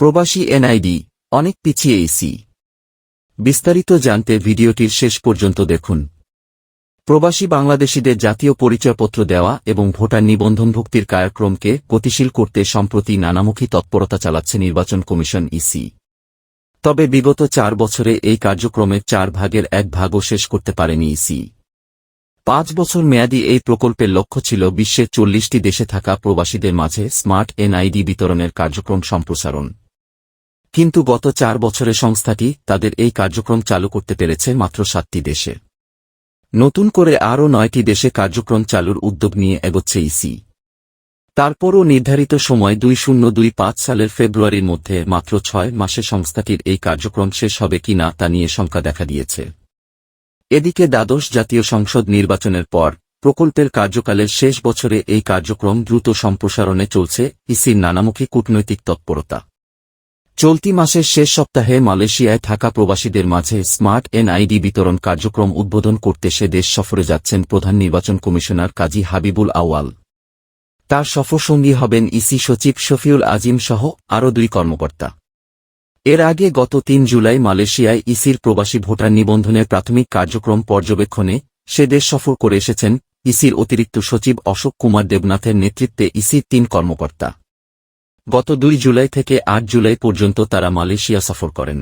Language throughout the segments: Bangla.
প্রবাসী এনআইডি অনেক পিছিয়ে ইসি। বিস্তারিত জানতে ভিডিওটির শেষ পর্যন্ত দেখুন। প্রবাসী বাংলাদেশিদের জাতীয় পরিচয়পত্র দেওয়া এবং ভোটার নিবন্ধনভুক্তির কার্যক্রমকে গতিশীল করতে সম্প্রতি নানামুখী তৎপরতা চালাচ্ছে নির্বাচন কমিশন ইসি। তবে বিগত 4 বছরে এই কার্যক্রমের 4 ভাগের 1 ভাগও শেষ করতে পারেনি ইসি। 5 বছর মেয়াদী এই প্রকল্পের লক্ষ্য ছিল বিশ্বের 40টি দেশে থাকা প্রবাসীদের মাঝে স্মার্ট এনআইডি বিতরণের কার্যক্রম সম্প্রসারণ। কিন্তু গত 4 বছরে সংস্থাটি তাদের এই কার্যক্রম চালু করতে পেরেছে মাত্র 7টি দেশে। নতুন করে আরও 9টি দেশে কার্যক্রম চালুর উদ্যোগ নিয়ে এগোচ্ছে ইসি। তারপরও নির্ধারিত সময় 2025 সালের ফেব্রুয়ারির মধ্যে মাত্র 6 মাসে সংস্থাটির এই কার্যক্রম শেষ হবে কিনা তা নিয়ে শঙ্কা দেখা দিয়েছে। এদিকে দ্বাদশ জাতীয় সংসদ নির্বাচনের পর প্রকল্পের কার্যকালের শেষ বছরে এই কার্যক্রম দ্রুত সম্প্রসারণে চলছে ইসির নানামুখী কূটনৈতিক তৎপরতা। চলতি মাসের শেষ সপ্তাহে মালয়েশিয়ায় থাকা প্রবাসীদের মাঝে স্মার্ট এনআইডি বিতরণ কার্যক্রম উদ্বোধন করতে সে দেশ সফরে যাচ্ছেন প্রধান নির্বাচন কমিশনার কাজী হাবিবুল আউয়াল। তার সফরসঙ্গী হবেন ইসি সচিব শফিউল আজিম সহ আরও 2 কর্মকর্তা। এর আগে গত 3 জুলাই মালয়েশিয়ায় ইসির প্রবাসী ভোটার নিবন্ধনের প্রাথমিক কার্যক্রম পর্যবেক্ষণে সে দেশ সফর করে এসেছেন ইসির অতিরিক্ত সচিব অশোক কুমার দেবনাথের নেতৃত্বে ইসির 3 কর্মকর্তা। গত 2 জুলাই থেকে 8 জুলাই পর্যন্ত তারা মালয়েশিয়া সফর করেন।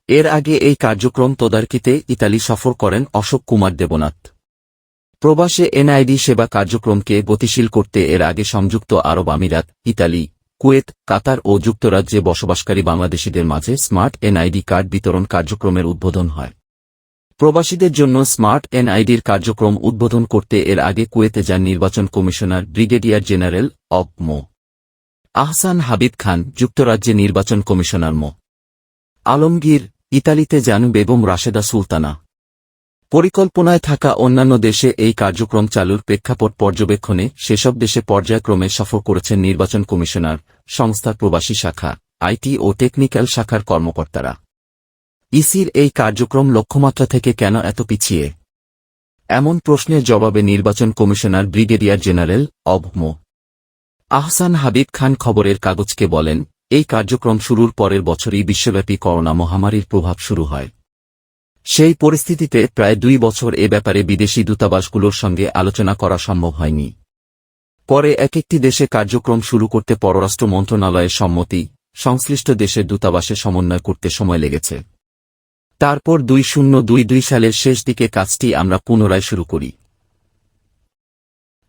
এর আগে এই কার্যক্রম তদারকিতে ইতালি সফর করেন অশোক কুমার দেবনাথ। প্রবাসে এনআইডি সেবা কার্যক্রমকে গতিশীল করতে এর আগে সংযুক্ত আরব আমিরাত, ইতালি, কুয়েত, কাতার ও যুক্তরাজ্যে বসবাসকারী বাংলাদেশিদের মাঝে স্মার্ট এনআইডি কার্ড বিতরণ কার্যক্রমের উদ্বোধন হয়। প্রবাসীদের জন্য স্মার্ট এনআইডির কার্যক্রম উদ্বোধন করতে এর আগে কুয়েতে যান নির্বাচন কমিশনার ব্রিগেডিয়ার জেনারেল অব মো. আহসান হাবিব খান, যুক্তরাজ্যে নির্বাচন কমিশনার মো. আলমগীর, ইতালিতে যান বেগম রাশেদা সুলতানা। পরিকল্পনায় থাকা অন্যান্য দেশে এই কার্যক্রম চালুর প্রেক্ষাপট পর্যবেক্ষণে সেসব দেশে পর্যায়ক্রমে সফর করেছেন নির্বাচন কমিশনার, সংস্থার প্রবাসী শাখা, আইটি ও টেকনিক্যাল শাখার কর্মকর্তারা। ইসির এই কার্যক্রম লক্ষ্যমাত্রা থেকে কেন এত পিছিয়ে? এমন প্রশ্নের জবাবে নির্বাচন কমিশনার ব্রিগেডিয়ার জেনারেল অব মো. আহসান হাবিব খান খবরের কাগজকে বলেন, এই কার্যক্রম শুরুর পরের বছরই বিশ্বব্যাপী করোনা মহামারীর প্রভাব শুরু হয়। সেই পরিস্থিতিতে প্রায় 2 বছর এ ব্যাপারে বিদেশি দূতাবাসগুলোর সঙ্গে আলোচনা করা সম্ভব হয়নি। পরে একটি দেশে কার্যক্রম শুরু করতে পররাষ্ট্র মন্ত্রণালয়ের সম্মতি, সংশ্লিষ্ট দেশের দূতাবাসে সমন্বয় করতে সময় লেগেছে। তারপর 2022 সালের শেষ দিকে কাজটি আমরা পুনরায় শুরু করি।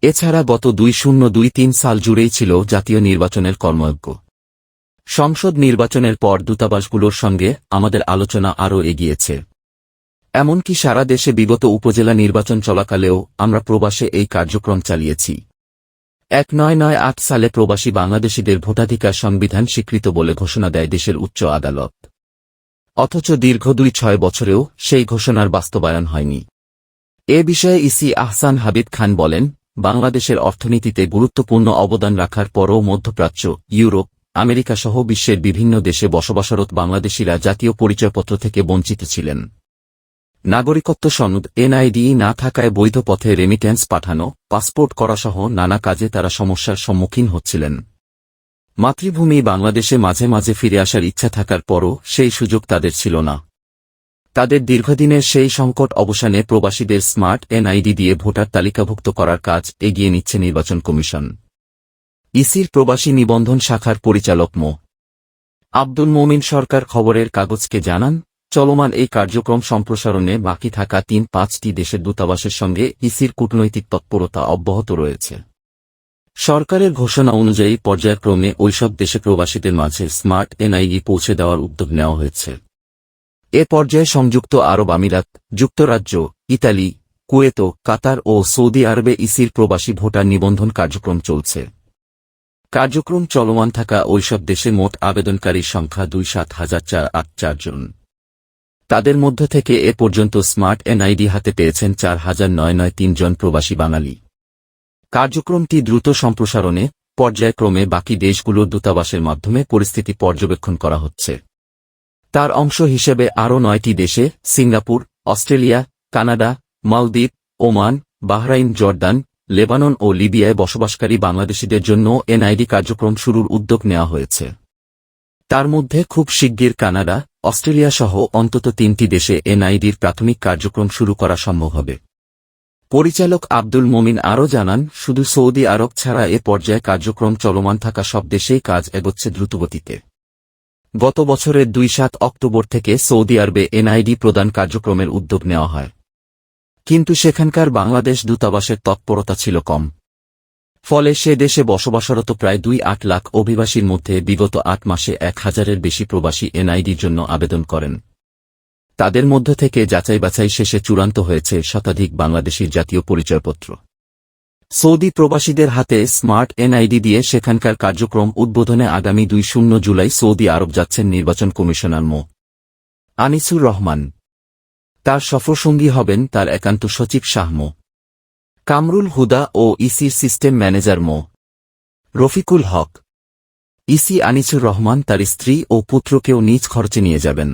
এছাড়া গত 2023 সাল জুড়েই ছিল জাতীয় নির্বাচনের কর্মযজ্ঞ। সংসদ নির্বাচনের পর দূতাবাসগুলোর সঙ্গে আমাদের আলোচনা আরও এগিয়েছে। এমনকি সারা দেশে বিগত উপজেলা নির্বাচন চলাকালেও আমরা প্রবাসে এই কার্যক্রম চালিয়েছি। 1998 সালে প্রবাসী বাংলাদেশিদের ভোটাধিকার সংবিধান স্বীকৃত বলে ঘোষণা দেয় দেশের উচ্চ আদালত। অথচ দীর্ঘ 2-6 বছরেও সেই ঘোষণার বাস্তবায়ন হয়নি। এ বিষয়ে ইসি আহসান হাবিব খান বলেন, বাংলাদেশের অর্থনীতিতে গুরুত্বপূর্ণ অবদান রাখার পরও মধ্যপ্রাচ্য, ইউরোপ, আমেরিকা সহ বিশ্বের বিভিন্ন দেশে বসবাসরত বাংলাদেশিরা জাতীয় পরিচয়পত্র থেকে বঞ্চিত ছিলেন। নাগরিকত্ব সনদ এনআইডি না থাকায় বৈধ পথে রেমিট্যান্স পাঠানো, পাসপোর্ট করাসহ নানা কাজে তারা সমস্যার সম্মুখীন হচ্ছিলেন। মাতৃভূমি বাংলাদেশে মাঝে মাঝে ফিরে আসার ইচ্ছা থাকার পরও সেই সুযোগ তাদের ছিল না। তাদের দীর্ঘদিনের সেই সংকট অবসানে প্রবাসীদের স্মার্ট এনআইডি দিয়ে ভোটার তালিকাভুক্ত করার কাজ এগিয়ে নিচ্ছে নির্বাচন কমিশন। ইসির প্রবাসী নিবন্ধন শাখার পরিচালক মো. আব্দুল মোমিন সরকার খবরের কাগজকে জানান, চলমান এই কার্যক্রম সম্প্রসারণে বাকি থাকা 3-5টি দেশের দূতাবাসের সঙ্গে ইসির কূটনৈতিক তৎপরতা অব্যাহত রয়েছে। সরকারের ঘোষণা অনুযায়ী পর্যায়ক্রমে ওইসব দেশে প্রবাসীদের মাঝে স্মার্ট এনআইডি পৌঁছে দেওয়ার উদ্যোগ নেওয়া হয়েছে। এ পর্যায়ে সংযুক্ত আরব আমিরাত, যুক্তরাজ্য, ইতালি, কুয়েত, কাতার ও সৌদি আরবে ইসির প্রবাসী ভোটার নিবন্ধন কার্যক্রম চলছে। কার্যক্রম চলমান থাকা ওইসব দেশে মোট আবেদনকারীর সংখ্যা 27,484 জন। তাদের মধ্য থেকে এ পর্যন্ত স্মার্ট এনআইডি হাতে পেয়েছেন 4,993 জন প্রবাসী বাঙালি। কার্যক্রমটি দ্রুত সম্প্রসারণে পর্যায়ক্রমে বাকি দেশগুলোর দূতাবাসের মাধ্যমে পরিস্থিতি পর্যবেক্ষণ করা হচ্ছে। তার অংশ হিসেবে আরও 9টি দেশে সিঙ্গাপুর, অস্ট্রেলিয়া, কানাডা, মালদ্বীপ, ওমান, বাহরাইন, জর্দান, লেবানন ও লিবিয়ায় বসবাসকারী বাংলাদেশিদের জন্য এনআইডি কার্যক্রম শুরুর উদ্যোগ নেওয়া হয়েছে। তার মধ্যে খুব শিগগির কানাডা, অস্ট্রেলিয়া সহ অন্তত 3টি দেশে এনআইডির প্রাথমিক কার্যক্রম শুরু করা সম্ভব হবে। পরিচালক আব্দুল মোমিন আরও জানান, শুধু সৌদি আরব ছাড়া এ পর্যায়ে কার্যক্রম চলমান থাকা সব দেশেই কাজ এগোচ্ছে দ্রুতগতিতে। গত বছরের 2-7 অক্টোবর থেকে সৌদি আরবে এনআইডি প্রদান কার্যক্রমের উদ্যোগ নেওয়া হয়, কিন্তু সেখানকার বাংলাদেশ দূতাবাসের তৎপরতা ছিল কম। ফলে সে দেশে বসবাসরত প্রায় 2.8 লাখ অভিবাসীর মধ্যে বিগত 8 মাসে 1000-এর বেশি প্রবাসী এনআইডির জন্য আবেদন করেন। তাদের মধ্য থেকে যাচাই-বাছাই শেষে চূড়ান্ত হয়েছে শতাধিক বাংলাদেশির জাতীয় পরিচয়পত্র। সৌদি প্রবাসীদের হাতে স্মার্ট এনআইডি দিয়ে সেখানকার কার্যক্রম উদ্বোধনে আগামী 20 জুলাই সৌদি আরব যাচ্ছেন নির্বাচন কমিশনার মো. আনিসুর রহমান। তার সফরসঙ্গী হবেন তার একান্ত সচিব শাহ মো. কামরুল হুদা ও ইসির সিস্টেম ম্যানেজার মো. রফিকুল হক। ইসি আনিসুর রহমান তার স্ত্রী ও পুত্রকেও নিজ খরচে নিয়ে যাবেন।